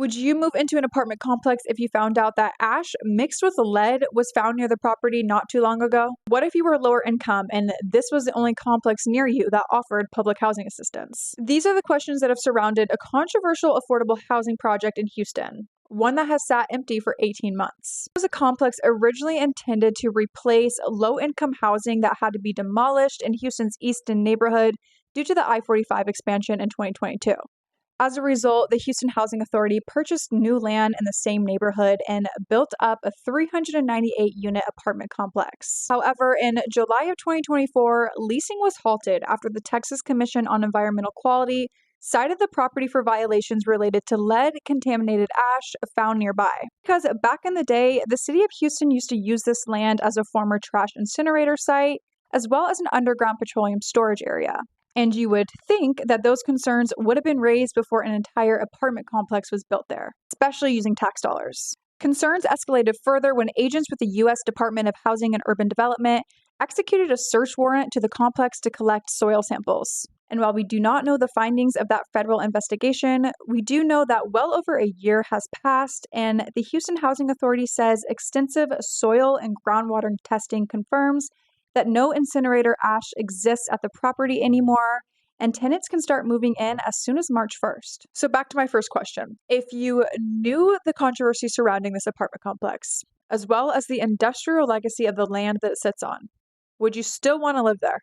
Would you move into an apartment complex if you found out that ash mixed with lead was found near the property not too long ago? What if you were lower income and this was the only complex near you that offered public housing assistance? These are the questions that have surrounded a controversial affordable housing project in Houston, one that has sat empty for 18 months. It was a complex originally intended to replace low-income housing that had to be demolished in Houston's Easton neighborhood due to the I-45 expansion in 2022. As a result, the Houston Housing Authority purchased new land in the same neighborhood and built up a 398-unit apartment complex. However, in July of 2024, leasing was halted after the Texas Commission on Environmental Quality cited the property for violations related to lead-contaminated ash found nearby. Because back in the day, the city of Houston used to use this land as a former trash incinerator site, as well as an underground petroleum storage area. And you would think that those concerns would have been raised before an entire apartment complex was built there, especially using tax dollars. Concerns escalated further when agents with the U.S. Department of Housing and Urban Development executed a search warrant to the complex to collect soil samples. And while we do not know the findings of that federal investigation, we do know that well over a year has passed, and the Houston Housing Authority says extensive soil and groundwater testing confirms that no incinerator ash exists at the property anymore, and tenants can start moving in as soon as March 1st. So back to my first question. If you knew the controversy surrounding this apartment complex, as well as the industrial legacy of the land that it sits on, would you still want to live there?